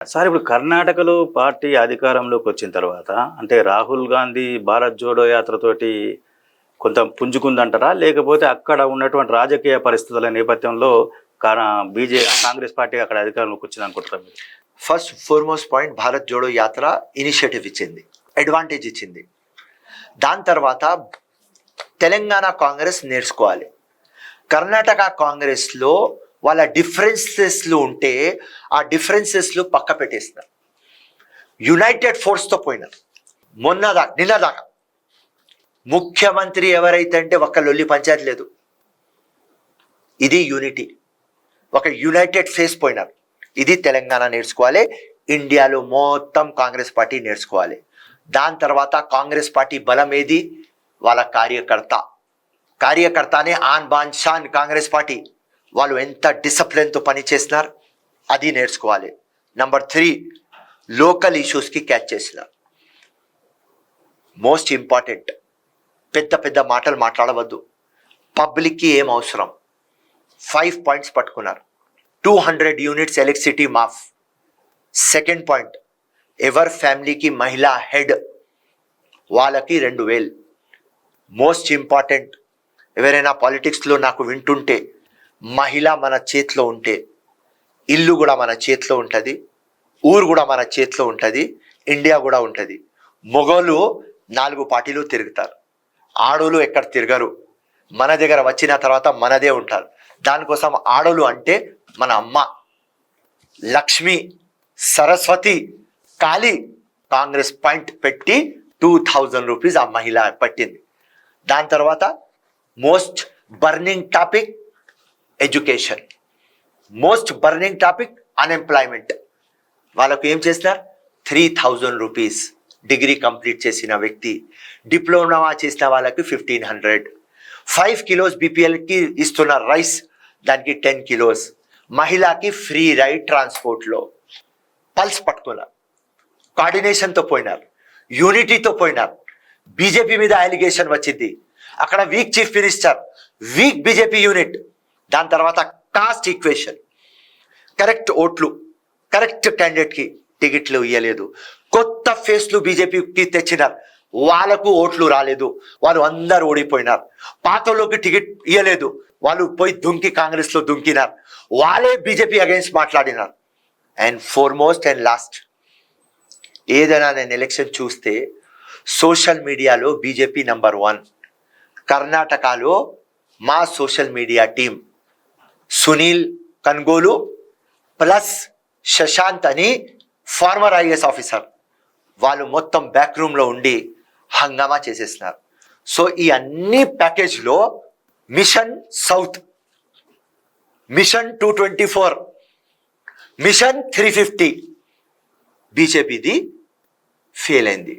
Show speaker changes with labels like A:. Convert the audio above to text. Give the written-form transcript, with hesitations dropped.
A: Sir ఇప్పుడు కర్ణాటకలో party అధికారంలోకి వచ్చిన తర్వాత అంటే రాహుల్ గాంధీ భారత్ జోడో యాత్రతోటి కొంత పుంజుకుందంటారా, లేకపోతే అక్కడ ఉన్నటువంటి రాజకీయ పరిస్థితుల నేపథ్యంలో కాంగ్రెస్ పార్టీ అక్కడ అధికారంలోకి వచ్చింది అనుకుంటారా మీరు?
B: First foremost point, Bharat Jodo Yatra initiative ఇచ్చింది, అడ్వాంటేజ్ ఇచ్చింది. దాని తర్వాత తెలంగాణ కాంగ్రెస్ నేర్చుకోవాలి. కర్ణాటక కాంగ్రెస్లో వాళ్ళ డిఫరెన్సెస్లు ఉంటే ఆ డిఫరెన్సెస్లు పక్క పెట్టేస్తున్నారు. యునైటెడ్ ఫోర్స్తో పోయినారు. నిన్నదాకా ముఖ్యమంత్రి ఎవరైతే అంటే ఒక్క లొల్లి పంచాయతీ లేదు. ఇది యూనిటీ, ఒక యునైటెడ్ ఫేస్ పోయినారు. ఇది తెలంగాణ నేర్చుకోవాలి. ఇండియాలో మొత్తం కాంగ్రెస్ పార్టీ నేర్చుకోవాలి. దాని తర్వాత కాంగ్రెస్ పార్టీ బలం ఏది? వాళ్ళ కార్యకర్తనే ఆన్ బాన్ షాన్. కాంగ్రెస్ పార్టీ వాళ్ళు ఎంత డిసిప్లిన్తో పని చేస్తున్నారు అది నేర్చుకోవాలి. నంబర్ 3, లోకల్ ఇష్యూస్కి క్యాచ్ చేసినారు. మోస్ట్ ఇంపార్టెంట్, పెద్ద పెద్ద మాటలు మాట్లాడవద్దు. పబ్లిక్కి ఏం అవసరం 5 పాయింట్స్ పట్టుకున్నారు. 200 యూనిట్స్ ఎలక్ట్రిసిటీ మాఫ్. సెకండ్ పాయింట్, ఎవరి ఫ్యామిలీకి మహిళా హెడ్ వాళ్ళకి 2000. మోస్ట్ ఇంపార్టెంట్, ఎవరైనా పాలిటిక్స్లో నాకు వింటుంటే, మహిళ మన చేతిలో ఉంటే ఇల్లు కూడా మన చేతిలో ఉంటుంది, ఊరు కూడా మన చేతిలో ఉంటుంది, ఇండియా కూడా ఉంటుంది. మొగోళ్ళు 4 పార్టీలు తిరుగుతారు, ఆడోళ్ళు ఎక్కడ తిరగరు. మన దగ్గర వచ్చిన తర్వాత మనదే ఉంటారు. దానికోసం ఆడోళ్ళు అంటే మన అమ్మ, లక్ష్మి, సరస్వతి, కాళీ. కాంగ్రెస్ పాయింట్ పెట్టి 2000 రూపీస్ ఆ మహిళ పట్టింది. దాని తర్వాత most burning topic education, most burning topic unemployment. వాళ్ళకు ఏం చేసినారు? 3000 రూపీస్. డిగ్రీ కంప్లీట్ చేసిన వ్యక్తి, డిప్లొమా చేసిన వాళ్ళకి 1500. 5 కిలోస్ బీపీఎల్కి ఇస్తున్న రైస్, దానికి 10 కిలోస్. మహిళకి ఫ్రీ రైడ్ ట్రాన్స్పోర్ట్లో. పల్స్ పట్టుకున్నారు, కోఆర్డినేషన్తో పోయినారు, యూనిటీతో పోయినారు. బీజేపీ మీద అలిగేషన్ వచ్చింది, అక్కడ week chief minister, week BJP unit. దాని తర్వాత కాస్ట్ ఈక్వేషన్, కరెక్ట్ ఓట్లు, కరెక్ట్ క్యాండిడేట్కి టికెట్లు ఇవ్వలేదు. కొత్త ఫేస్లు బీజేపీకి తెచ్చినారు, వాళ్ళకు ఓట్లు రాలేదు, వాళ్ళు అందరు ఓడిపోయినారు. పాతలోకి టికెట్ ఇవ్వలేదు, వాళ్ళు పోయి దుంకి కాంగ్రెస్లో దుంకినారు, వాళ్ళే బీజేపీ అగైన్స్ మాట్లాడినారు. అండ్ ఫార్మోస్ట్ అండ్ లాస్ట్, ఏదైనా నేను ఎలక్షన్ చూస్తే సోషల్ మీడియాలో బీజేపీ నంబర్ 1. కర్ణాటకలో మా social media team Sunil Kanugolu plus Shashant అని ఫార్మర్ ఐఏఎస్ ఆఫీసర్, వాళ్ళు మొత్తం బ్యాక్ రూమ్లో ఉండి హంగామా చేసేస్తున్నారు. సో ఈ అన్ని ప్యాకేజ్లో మిషన్ సౌత్, మిషన్ 224, మిషన్ 350 బీజేపీది ఫెయిల్ అయింది.